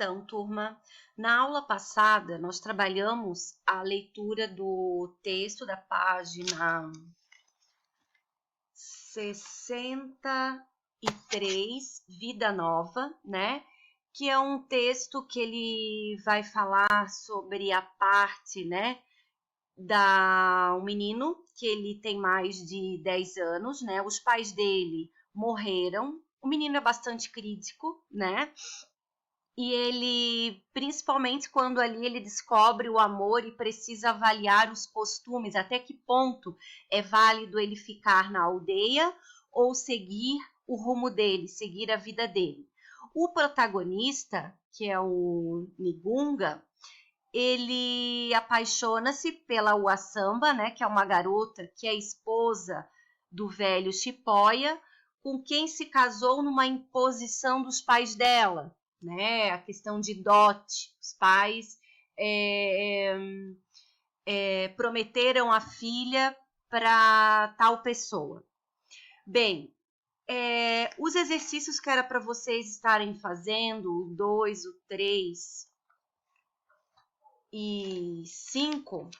Então, turma, na aula passada nós trabalhamos a leitura do texto da página 63, Vida Nova, né? Que é um texto que ele vai falar sobre a parte, né, um menino que ele tem mais de 10 anos, né? Os pais dele morreram. O menino é bastante crítico, né? E ele, principalmente quando ali ele descobre o amor e precisa avaliar os costumes, até que ponto é válido ele ficar na aldeia ou seguir o rumo dele, seguir a vida dele. O protagonista, que é o Nigunga, ele apaixona-se pela Uaçamba, né, que é uma garota que é esposa do velho Chipóia, com quem se casou numa imposição dos pais dela, né, a questão de dote. Os pais prometeram a filha para tal pessoa. Bem, os exercícios que era para vocês estarem fazendo, o 2, o 3 e 5,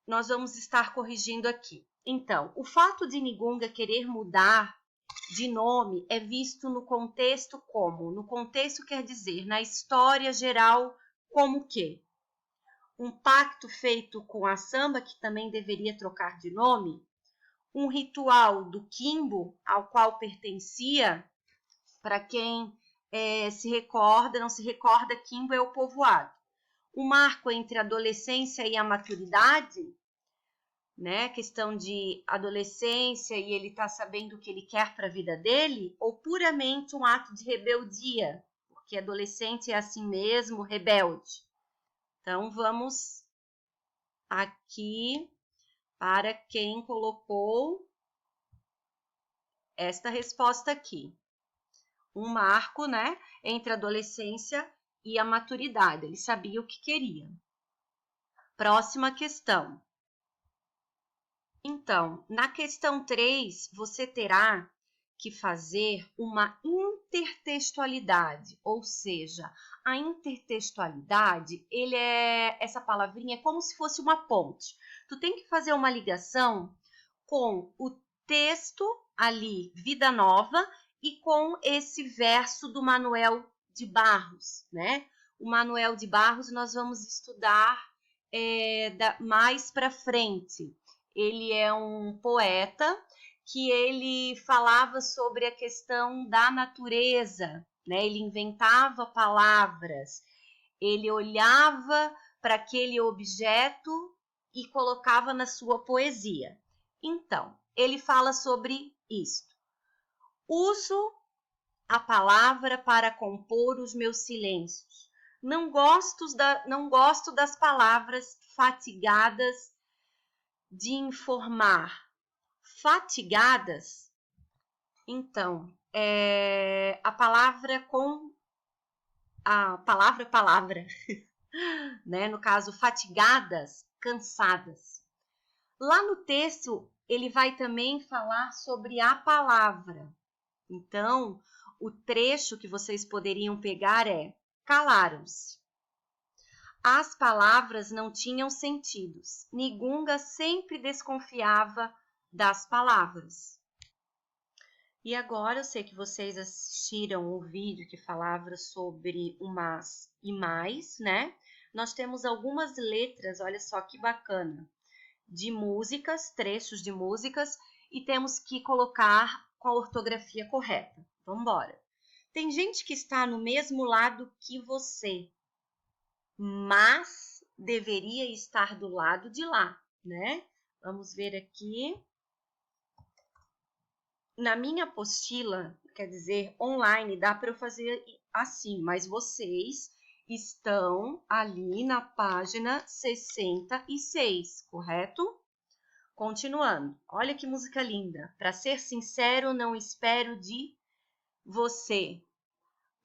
nós vamos estar corrigindo aqui. Então, o fato de Nigunga querer mudar de nome é visto no contexto como? No contexto quer dizer, na história geral, como que? Um pacto feito com a samba, que também deveria trocar de nome, um ritual do Quimbo, ao qual pertencia, para quem se recorda, não se recorda, Quimbo é o povoado. O marco entre a adolescência e a maturidade, né? Questão de adolescência e ele tá sabendo o que ele quer para a vida dele, ou puramente um ato de rebeldia, porque adolescente é assim mesmo, rebelde. Então, vamos aqui para quem colocou esta resposta aqui. Um marco, né, entre a adolescência e a maturidade. Ele sabia o que queria. Próxima questão. Então, na questão 3, você terá que fazer uma intertextualidade, ou seja, a intertextualidade, essa palavrinha é como se fosse uma ponte. Tu tem que fazer uma ligação com o texto ali, Vida Nova, e com esse verso do Manuel de Barros, né? O Manuel de Barros nós vamos estudar mais para frente. Ele é um poeta que ele falava sobre a questão da natureza, né? Ele inventava palavras, ele olhava para aquele objeto e colocava na sua poesia. Então, ele fala sobre isto. Uso a palavra para compor os meus silêncios. Não gosto das palavras fatigadas de informar. Fatigadas, então, a palavra, né? No caso, fatigadas, cansadas. Lá no texto, ele vai também falar sobre a palavra. Então, o trecho que vocês poderiam pegar é: calaram-se. As palavras não tinham sentidos. Nigunga sempre desconfiava das palavras. E agora eu sei que vocês assistiram o vídeo que falava sobre o mas e mais, né? Nós temos algumas letras, olha só que bacana, de músicas, trechos de músicas, e temos que colocar com a ortografia correta. Vamos embora. Tem gente que está no mesmo lado que você, mas deveria estar do lado de lá, né? Vamos ver aqui. Na minha apostila, quer dizer, online, dá para eu fazer assim, mas vocês estão ali na página 66, correto? Continuando. Olha que música linda. Para ser sincero, não espero de você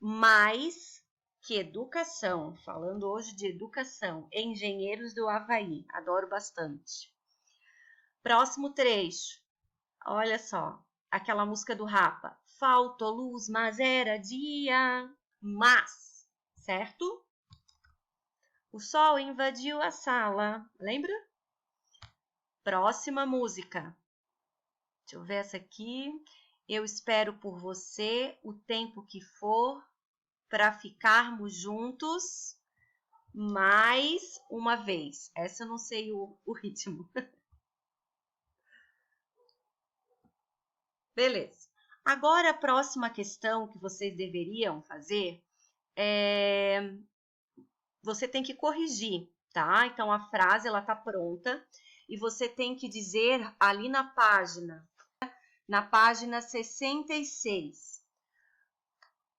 mais que educação. Falando hoje de educação. Engenheiros do Havaí. Adoro bastante. Próximo trecho. Olha só. Aquela música do Rapa. Faltou luz, mas era dia. Mas. certo? O sol invadiu a sala, lembra? Próxima música. Deixa eu ver essa aqui. Eu espero por você o tempo que for para ficarmos juntos mais uma vez. Essa eu não sei o ritmo. Beleza. Agora a próxima questão que vocês deveriam fazer é... Você tem que corrigir, tá? Então a frase ela tá pronta e você tem que dizer ali na página 66,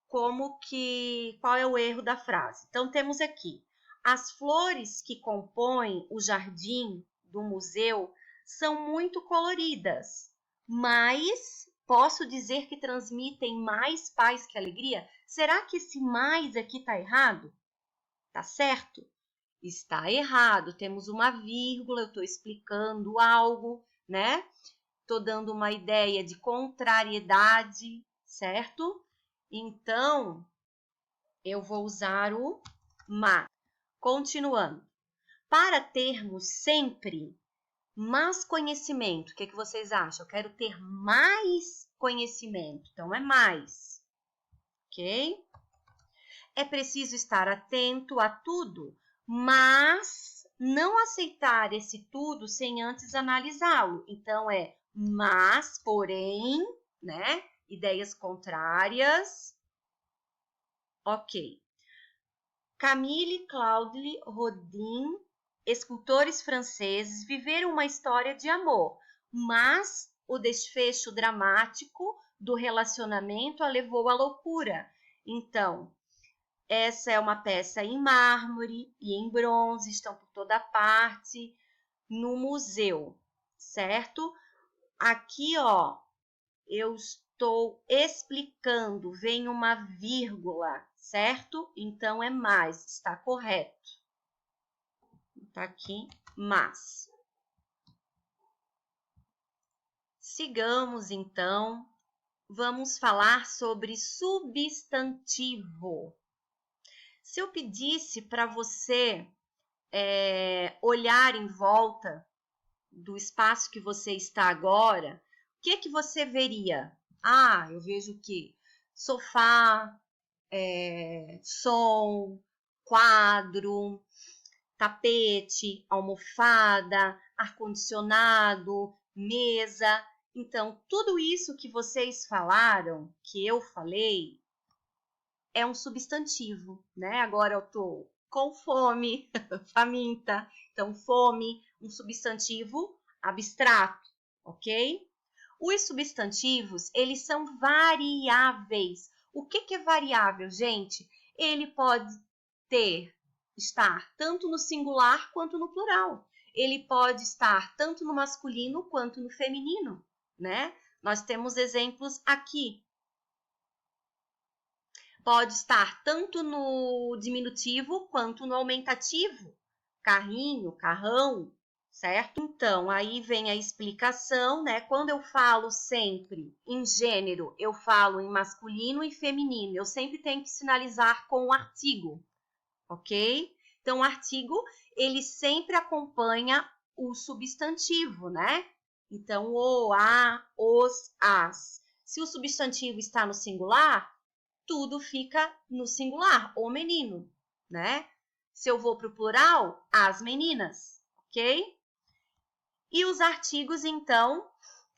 qual é o erro da frase. Então temos aqui: as flores que compõem o jardim do museu são muito coloridas, mas posso dizer que transmitem mais paz que alegria? Será que esse mais aqui está errado? Tá certo? Está errado. Temos uma vírgula, eu estou explicando algo, né? Estou dando uma ideia de contrariedade, certo? Então, eu vou usar o mas. Continuando. Para termos sempre mais conhecimento, o que vocês acham? Eu quero ter mais conhecimento, então é mais, ok? É preciso estar atento a tudo, mas não aceitar esse tudo sem antes analisá-lo. Então, mas, porém, né? Ideias contrárias. Ok. Camille Claudel Rodin, escultores franceses, viveram uma história de amor, mas o desfecho dramático do relacionamento a levou à loucura. Então, essa é uma peça em mármore e em bronze, estão por toda parte no museu, certo? Aqui, ó, eu estou explicando, vem uma vírgula, certo? Então, é mais, está correto. Tá aqui, mas. Sigamos, então. Vamos falar sobre substantivo. Se eu pedisse para você olhar em volta do espaço que você está agora, o que você veria? Ah, eu vejo o quê? Sofá, som, quadro, tapete, almofada, ar-condicionado, mesa. Então, tudo isso que vocês falaram, que eu falei, é um substantivo, né? Agora eu tô com fome, faminta. Então, fome, um substantivo abstrato, ok? Os substantivos, eles são variáveis. O que é variável, gente? Ele pode estar tanto no singular quanto no plural. Ele pode estar tanto no masculino quanto no feminino, né? Nós temos exemplos aqui. Pode estar tanto no diminutivo quanto no aumentativo. Carrinho, carrão, certo? Então, aí vem a explicação, né? Quando eu falo sempre em gênero, eu falo em masculino e feminino. Eu sempre tenho que sinalizar com o artigo, ok? Então, o artigo, ele sempre acompanha o substantivo, né? Então, o, a, os, as. Se o substantivo está no singular, tudo fica no singular, o menino, né? Se eu vou para o plural, as meninas, ok? E os artigos, então,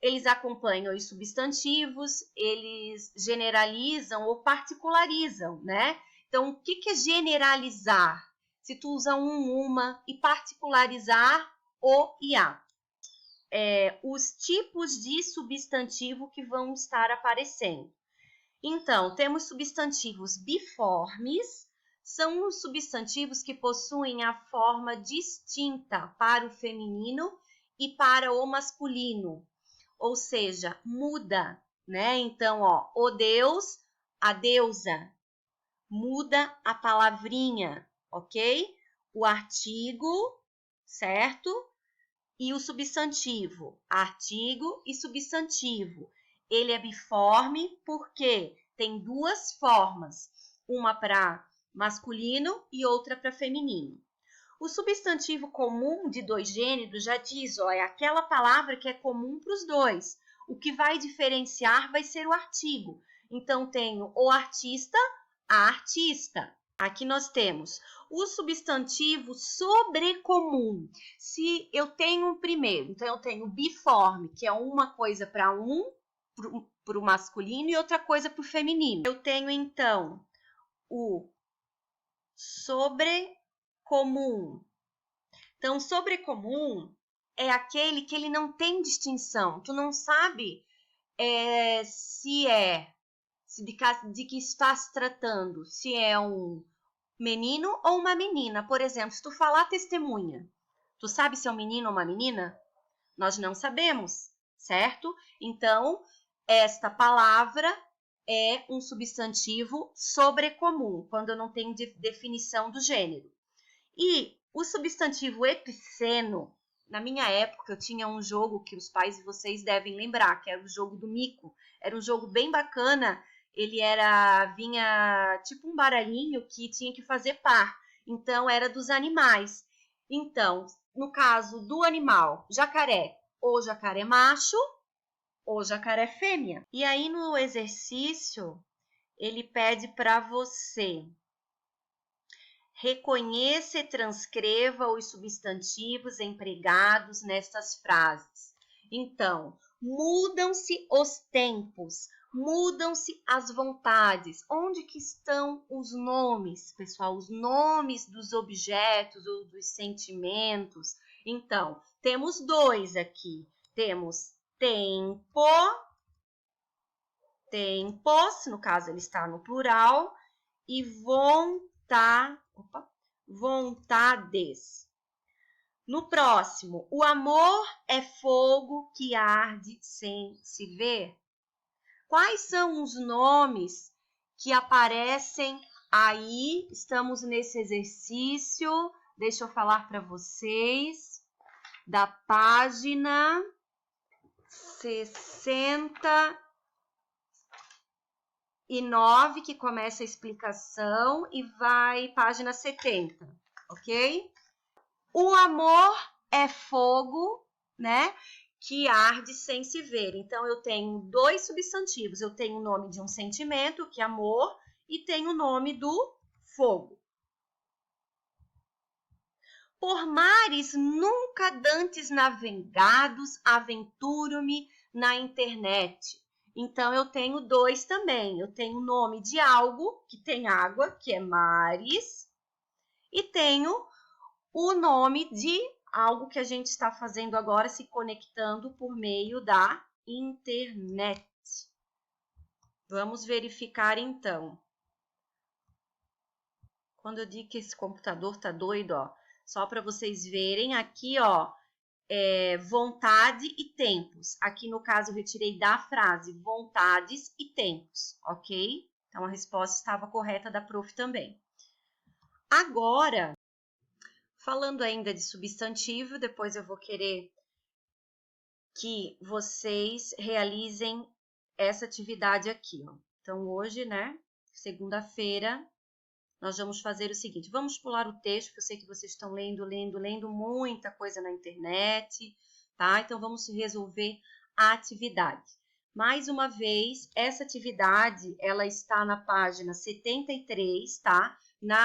eles acompanham os substantivos, eles generalizam ou particularizam, né? Então, o que é generalizar? Se tu usa uma, e particularizar, o e a. Os tipos de substantivo que vão estar aparecendo. Então, temos substantivos biformes, são os substantivos que possuem a forma distinta para o feminino e para o masculino, ou seja, muda, né? Então, ó, o Deus, a deusa, muda a palavrinha, ok? O artigo, certo? E o substantivo, artigo e substantivo. Ele é biforme porque tem duas formas, uma para masculino e outra para feminino. O substantivo comum de dois gêneros já diz, ó, é aquela palavra que é comum para os dois. O que vai diferenciar vai ser o artigo. Então, tenho o artista, a artista. Aqui nós temos o substantivo sobrecomum. Se eu tenho um primeiro, então eu tenho biforme, que é uma coisa para para o masculino e outra coisa para o feminino. Eu tenho, então, o sobrecomum. Então, sobrecomum é aquele que ele não tem distinção. Tu não sabe de que está se tratando, se é um menino ou uma menina. Por exemplo, se tu falar testemunha, tu sabe se é um menino ou uma menina? Nós não sabemos, certo? Então, esta palavra é um substantivo sobrecomum, quando eu não tenho definição do gênero. E o substantivo epiceno, na minha época eu tinha um jogo que os pais de vocês devem lembrar, que era o jogo do mico. Era um jogo bem bacana, vinha tipo um baralhinho que tinha que fazer par. Então era dos animais. Então, no caso do animal, jacaré, ou jacaré macho, ou jacaré fêmea. E aí no exercício, ele pede para você reconheça e transcreva os substantivos empregados nestas frases. Então, mudam-se os tempos, mudam-se as vontades. Onde que estão os nomes, pessoal? Os nomes dos objetos ou dos sentimentos. Então, temos dois aqui. Temos tempo, tempos, no caso ele está no plural, e vontades. No próximo, o amor é fogo que arde sem se ver. Quais são os nomes que aparecem aí? Estamos nesse exercício. Deixa eu falar para vocês da página 69, que começa a explicação, e vai página 70, ok? O amor é fogo, né? Que arde sem se ver. Então, eu tenho dois substantivos. Eu tenho o nome de um sentimento, que é amor, e tenho o nome do fogo. Por mares nunca dantes navegados, aventuro-me na internet. Então, eu tenho dois também. Eu tenho o nome de algo que tem água, que é mares, e tenho o nome de algo que a gente está fazendo agora, se conectando por meio da internet. Vamos verificar, então. Quando eu digo que esse computador tá doido, ó, só para vocês verem aqui, ó, vontade e tempos. Aqui, no caso, eu retirei da frase vontades e tempos, ok? Então, a resposta estava correta da prof também. Agora, falando ainda de substantivo, depois eu vou querer que vocês realizem essa atividade aqui, ó. Então, hoje, né, segunda-feira, nós vamos fazer o seguinte, vamos pular o texto, porque eu sei que vocês estão lendo muita coisa na internet, tá? Então, vamos resolver a atividade. Mais uma vez, essa atividade, ela está na página 73, tá?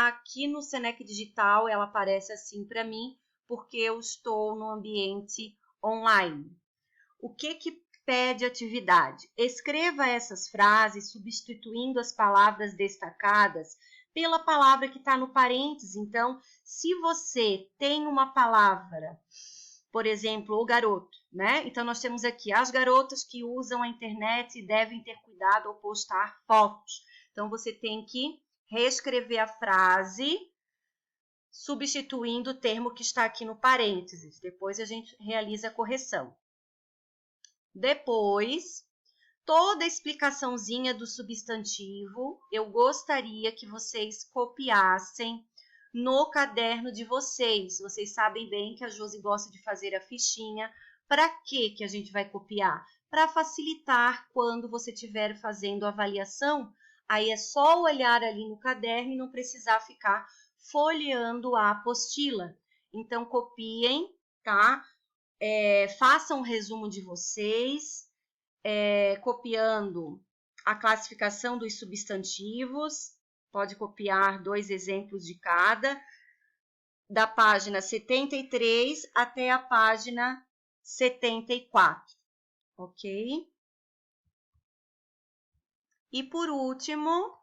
Aqui no Senec Digital, ela aparece assim para mim, porque eu estou no ambiente online. O que pede atividade? Escreva essas frases substituindo as palavras destacadas pela palavra que está no parênteses. Então, se você tem uma palavra, por exemplo, o garoto, né? Então, nós temos aqui as garotas que usam a internet e devem ter cuidado ao postar fotos. Então, você tem que reescrever a frase substituindo o termo que está aqui no parênteses. Depois a gente realiza a correção. Depois, toda a explicaçãozinha do substantivo, eu gostaria que vocês copiassem no caderno de vocês. Vocês sabem bem que a Josi gosta de fazer a fichinha. Para que a gente vai copiar? Para facilitar quando você estiver fazendo a avaliação, Aí é só olhar ali no caderno e não precisar ficar folheando a apostila. Então, copiem, tá? Façam um resumo de vocês, copiando a classificação dos substantivos. Pode copiar 2 exemplos de cada, da página 73 até a página 74, ok? E por último,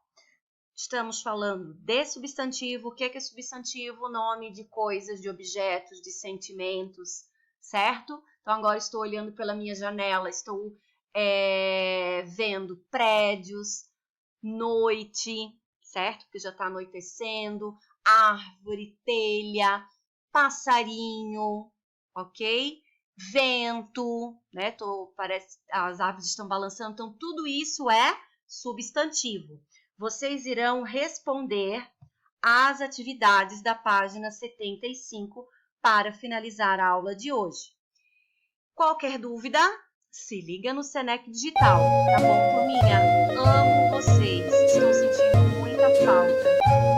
estamos falando de substantivo. O que é substantivo? Nome de coisas, de objetos, de sentimentos, certo? Então, agora estou olhando pela minha janela, estou vendo prédios, noite, certo? Porque já está anoitecendo, árvore, telha, passarinho, ok? Vento, né? Parece as árvores estão balançando, então tudo isso é substantivo. Vocês irão responder às atividades da página 75 para finalizar a aula de hoje. Qualquer dúvida, se liga no Senec Digital, tá bom, turminha? Amo vocês, estou sentindo muita falta.